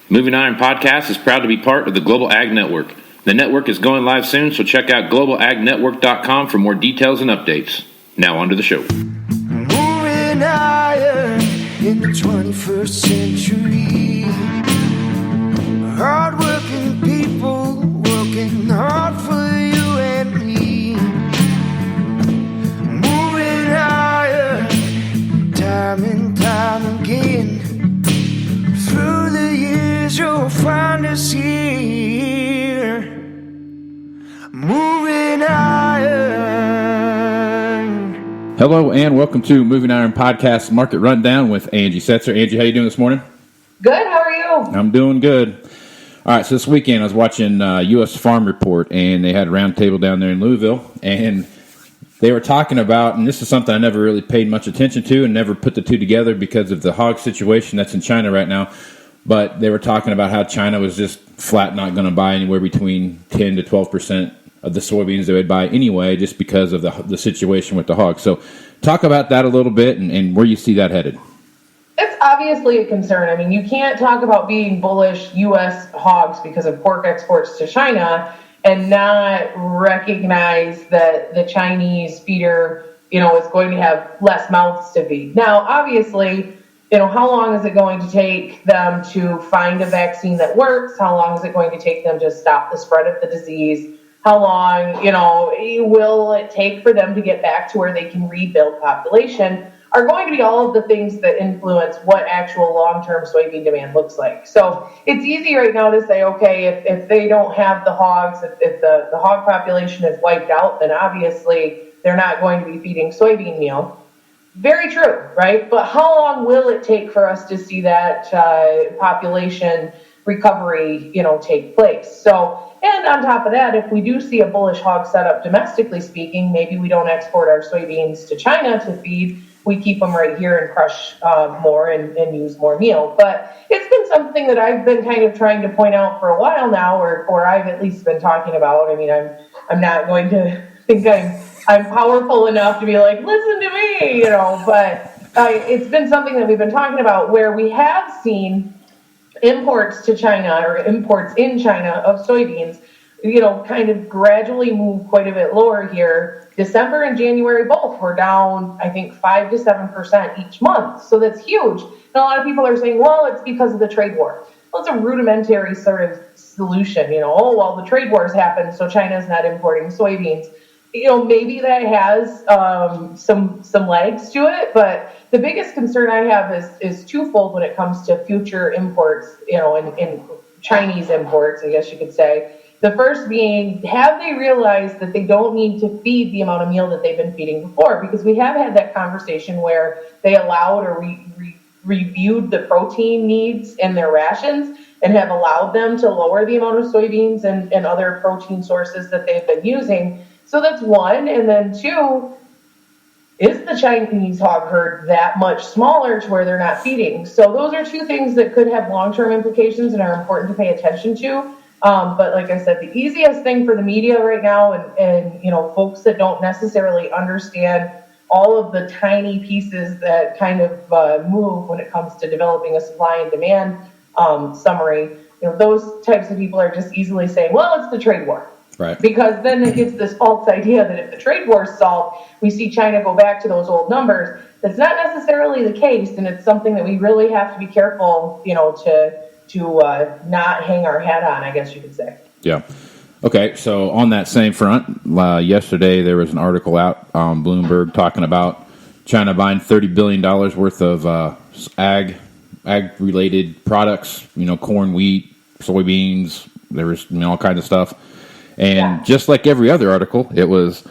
Moving Iron Podcast is proud to be part of the Global Ag Network. The network is going live soon, so check out globalagnetwork.com for more details and updates. Now on to the show. Moving iron in the 21st century. Hard-working people working hard for you and me. Moving iron time and time again. Through the years you'll find us here. Moving iron. Hello and welcome to Moving Iron Podcast Market Rundown with Angie Setzer. Angie, how you doing this morning? Good, how are you? I'm doing good. All right, so this weekend I was watching U.S. Farm Report, and they had a roundtable down there in Louisville, and they were talking about, and this is something I never really paid much attention to and never put the two together because of the hog situation that's in China right now, but they were talking about how China was just flat not going to buy anywhere between 10 to 12% of the soybeans they would buy anyway just because of the situation with the hogs. So talk about that a little bit and where you see that headed. It's obviously a concern. I mean, you can't talk about being bullish U.S. hogs because of pork exports to China and not recognize that the Chinese feeder, is going to have less mouths to feed. Now, obviously, how long is it going to take them to find a vaccine that works? How long is it going to take them to stop the spread of the disease? How long, will it take for them to get back to where they can rebuild population? Are going to be all of the things that influence what actual long-term soybean demand looks like. So it's easy right now to say, okay, if they don't have the hogs, if the hog population is wiped out, then obviously they're not going to be feeding soybean meal. Very true, right? But how long will it take for us to see that population recovery, take place? So, and on top of that, if we do see a bullish hog setup domestically speaking, maybe we don't export our soybeans to China to feed. We keep them right here and crush more and use more meal. But it's been something that I've been kind of trying to point out for a while now, or I've at least been talking about. I mean, I'm not going to think I'm powerful enough to be like, listen to me, but it's been something that we've been talking about where we have seen imports to China or imports in China of soybeans, kind of gradually move quite a bit lower here. December and January both were down, I think, 5 to 7% each month. So that's huge. And a lot of people are saying, well, it's because of the trade war. Well, it's a rudimentary sort of solution, the trade wars happened, so China's not importing soybeans. Maybe that has some legs to it, but the biggest concern I have is twofold when it comes to future imports, in Chinese imports, I guess you could say. The first being, have they realized that they don't need to feed the amount of meal that they've been feeding before? Because we have had that conversation where they allowed or reviewed the protein needs in their rations and have allowed them to lower the amount of soybeans and other protein sources that they've been using. So that's one. And then two, is the Chinese hog herd that much smaller to where they're not feeding? So those are two things that could have long-term implications and are important to pay attention to. But like I said, the easiest thing for the media right now and folks that don't necessarily understand all of the tiny pieces that kind of move when it comes to developing a supply and demand summary, those types of people are just easily saying, well, it's the trade war. Right. Because then it gets this false idea that if the trade war is solved, we see China go back to those old numbers. That's not necessarily the case, and it's something that we really have to be careful, to not hang our hat on, I guess you could say. Yeah. Okay, so on that same front, yesterday there was an article out on Bloomberg talking about China buying $30 billion worth of ag-related products, corn, wheat, soybeans, there was all kinds of stuff. And just like every other article, it was,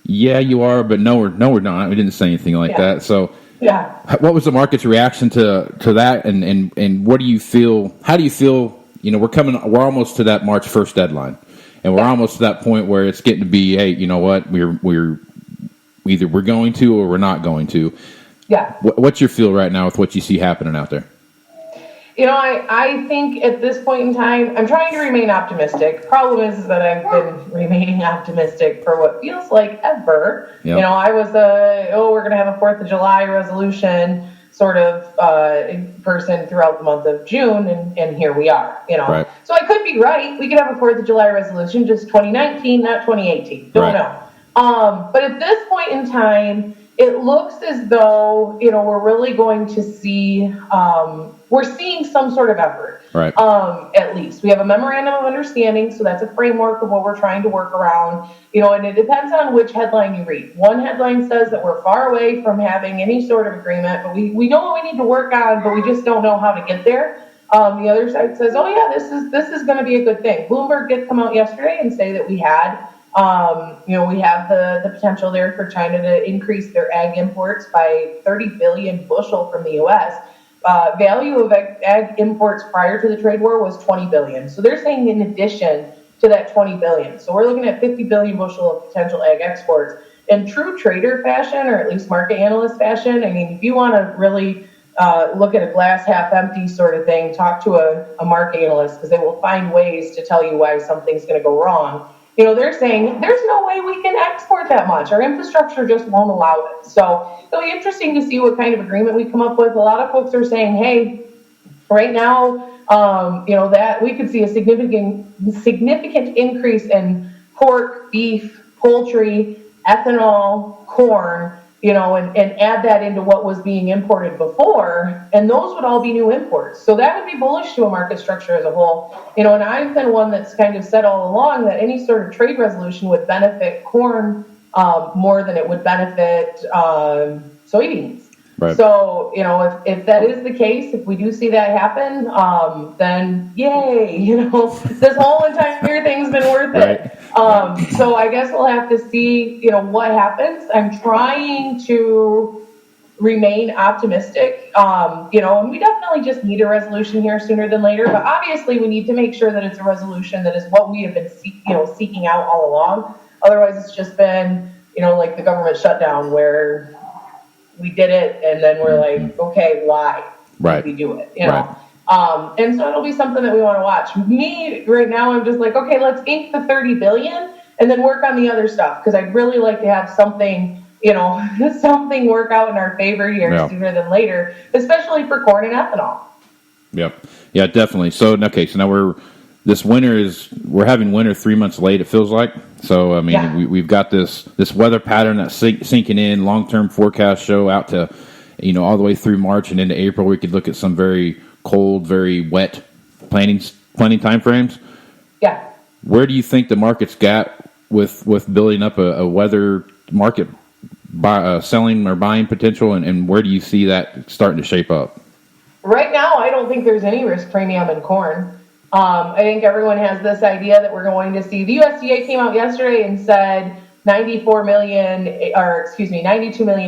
yeah, you are, but no, we're not. We didn't say anything like that. So what was the market's reaction to that? And what do you feel? How do you feel? We're almost to that March 1st deadline, and we're almost to that point where it's getting to be, hey, you know what? We're either we're going to or we're not going to. Yeah. What's your feel right now with what you see happening out there? I think at this point in time, I'm trying to remain optimistic. Problem is that I've been remaining optimistic for what feels like ever. Yep. I was, we're going to have a 4th of July resolution. sort of person throughout the month of June, and here we are, Right. So I could be right. We could have a 4th of July resolution, just 2019, not 2018. Don't know. But at this point in time, it looks as though, we're really going to see, we're seeing some sort of effort. Right. At least we have a memorandum of understanding, so that's a framework of what we're trying to work around, and it depends on which headline you read. One headline says that we're far away from having any sort of agreement, but we know what we need to work on, but we just don't know how to get there. The other side says, oh yeah, this is going to be a good thing. Bloomberg did come out yesterday and say that we had, we have the potential there for China to increase their ag imports by 30 billion bushel from the U.S. Value of ag imports prior to the trade war was 20 billion. So they're saying in addition to that 20 billion. So we're looking at 50 billion bushel of potential ag exports. In true trader fashion, or at least market analyst fashion, I mean, if you want to really look at a glass half empty sort of thing, talk to a market analyst, because they will find ways to tell you why something's going to go wrong. They're saying there's no way we can export that much. Our infrastructure just won't allow it. So it'll be interesting to see what kind of agreement we come up with. A lot of folks are saying, hey, right now, that we could see a significant increase in pork, beef, poultry, ethanol, corn, and add that into what was being imported before, and those would all be new imports. So that would be bullish to a market structure as a whole. And I've been one that's kind of said all along that any sort of trade resolution would benefit corn more than it would benefit soybeans. Right. So, if that is the case, if we do see that happen, then yay, this whole entire thing's been worth it. So I guess we'll have to see, what happens. I'm trying to remain optimistic, and we definitely just need a resolution here sooner than later, but obviously we need to make sure that it's a resolution that is what we have been seeking out all along. Otherwise it's just been, like the government shutdown where we did it, and then we're like, okay, why did we do it? And so it'll be something that we want to watch. Me, right now, I'm just like, okay, let's ink the 30 billion and then work on the other stuff, because I'd really like to have something, something work out in our favor here sooner than later, especially for corn and ethanol. Yep. Yeah, definitely. So now we're having winter 3 months late, it feels like. So, I mean, we've got this weather pattern that's sinking in. Long-term forecasts show out to, all the way through March and into April. We could look at some very cold, very wet planting time frames. Yeah. Where do you think the market's got with building up a weather market selling or buying potential, and where do you see that starting to shape up? Right now, I don't think there's any risk premium in corn. I think everyone has this idea that we're going to see. The USDA came out yesterday and said 92 million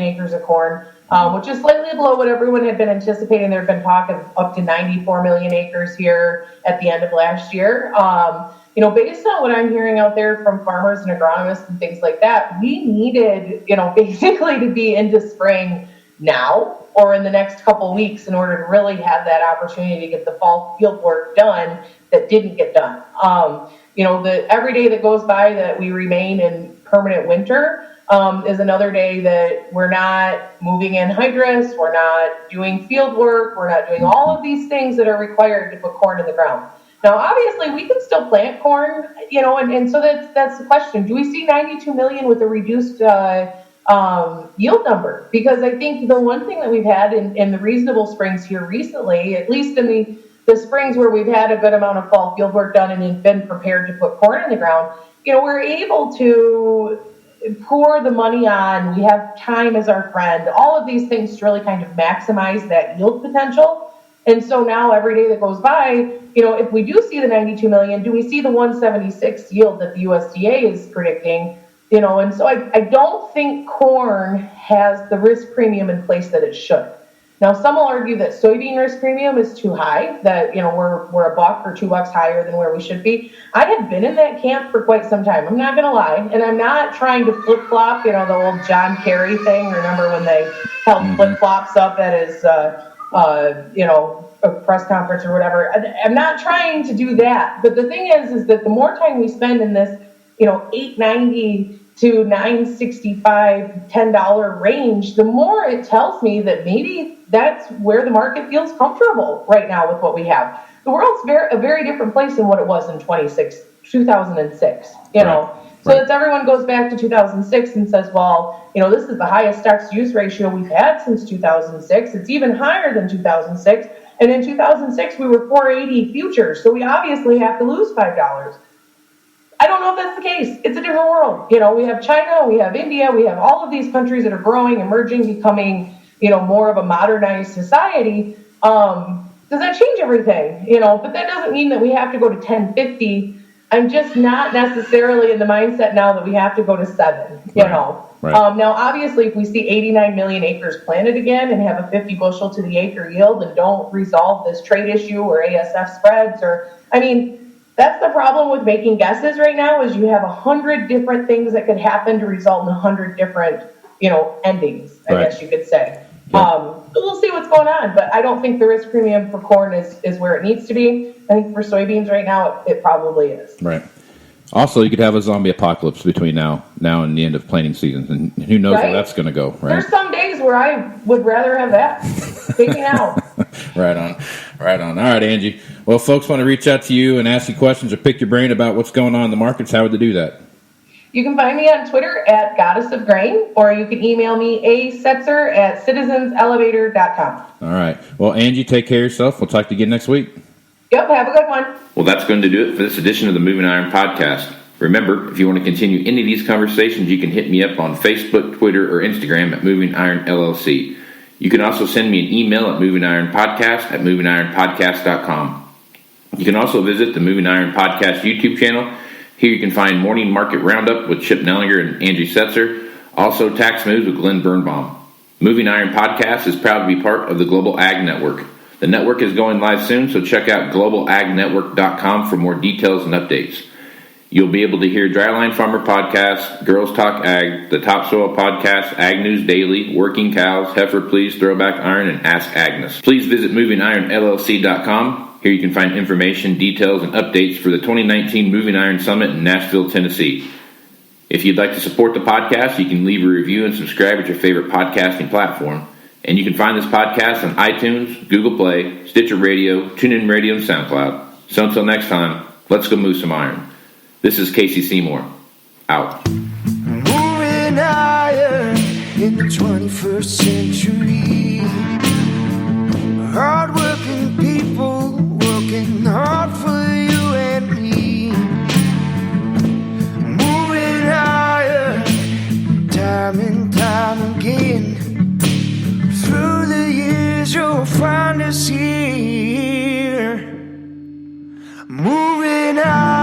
acres of corn, which is slightly below what everyone had been anticipating. There had been talk of up to 94 million acres here at the end of last year. Based on what I'm hearing out there from farmers and agronomists and things like that, we needed, basically to be into spring now or in the next couple weeks in order to really have that opportunity to get the fall field work done that didn't get done. Every day that goes by that we remain in permanent winter is another day that we're not moving in hydrous, we're not doing field work, we're not doing all of these things that are required to put corn in the ground. Now, obviously, we can still plant corn, and so that's the question. Do we see 92 million with a reduced yield number? Because I think the one thing that we've had in the reasonable springs here recently, at least in the springs where we've had a good amount of fall field work done and been prepared to put corn in the ground, we're able to pour the money on. We have time as our friend, all of these things to really kind of maximize that yield potential. And so now every day that goes by, if we do see the 92 million, do we see the 176 yield that the USDA is predicting? And so I don't think corn has the risk premium in place that it should. Now, some will argue that soybean risk premium is too high, that, we're $1 or $2 higher than where we should be. I have been in that camp for quite some time. I'm not going to lie. And I'm not trying to flip-flop, the old John Kerry thing. Remember when they held flip-flops up at his, a press conference or whatever? I'm not trying to do that. But the thing is that the more time we spend in this, 890 to $9.65, $10 range, the more it tells me that maybe that's where the market feels comfortable right now with what we have. The world's a very different place than what it was in 2006, you know. So Right. that everyone goes back to 2006 and says, well, you know, this is the highest stocks to use ratio we've had since 2006. It's even higher than 2006. And in 2006, we were 480 futures. So we obviously have to lose $5. I don't know if that's the case. It's a different world. You know, we have China, we have India, we have all of these countries that are growing, emerging, becoming, you know, more of a modernized society. Does that change everything? You know, but that doesn't mean that we have to go to 1050. I'm just not necessarily in the mindset now that we have to go to 7, you know. Right. Now, obviously, if we see 89 million acres planted again and have a 50 bushel to the acre yield and don't resolve this trade issue or ASF spreads, or, I mean, that's the problem with making guesses right now, is you have 100 different things that could happen to result in 100 different, you know, endings, I guess you could say. Yeah. We'll see what's going on, but I don't think the risk premium for corn is where it needs to be. I think for soybeans right now, it probably is. Right. Also, you could have a zombie apocalypse between now and the end of planting season, and who knows where that's going to go, right? There's some days where I would rather have that. Take me out. Right on. All right, Angie. Well, if folks want to reach out to you and ask you questions or pick your brain about what's going on in the markets, how would they do that? You can find me on Twitter at Goddess of Grain, or you can email me asetzer@citizenselevator.com. All right. Well, Angie, take care of yourself. We'll talk to you again next week. Yep, have a good one. Well, that's going to do it for this edition of the Moving Iron Podcast. Remember, if you want to continue any of these conversations, you can hit me up on Facebook, Twitter, or Instagram at Moving Iron LLC. You can also send me an email at movingironpodcast@movingironpodcast.com. You can also visit the Moving Iron Podcast YouTube channel. Here you can find Morning Market Roundup with Chip Nellinger and Angie Setzer. Also, Tax Moves with Glenn Birnbaum. Moving Iron Podcast is proud to be part of the Global Ag Network. The network is going live soon, so check out globalagnetwork.com for more details and updates. You'll be able to hear Dryline Farmer Podcast, Girls Talk Ag, the Topsoil Podcast, Ag News Daily, Working Cows, Heifer Please, Throwback Iron, and Ask Agnes. Please visit movingironllc.com. Here you can find information, details, and updates for the 2019 Moving Iron Summit in Nashville, Tennessee. If you'd like to support the podcast, you can leave a review and subscribe at your favorite podcasting platform. And you can find this podcast on iTunes, Google Play, Stitcher Radio, TuneIn Radio, and SoundCloud. So until next time, let's go move some iron. This is Casey Seymour. Out. Moving iron in the 21st century. Hard-working people working hard for you and me. Moving iron time and time again. Through the years you'll find us here. Moving iron.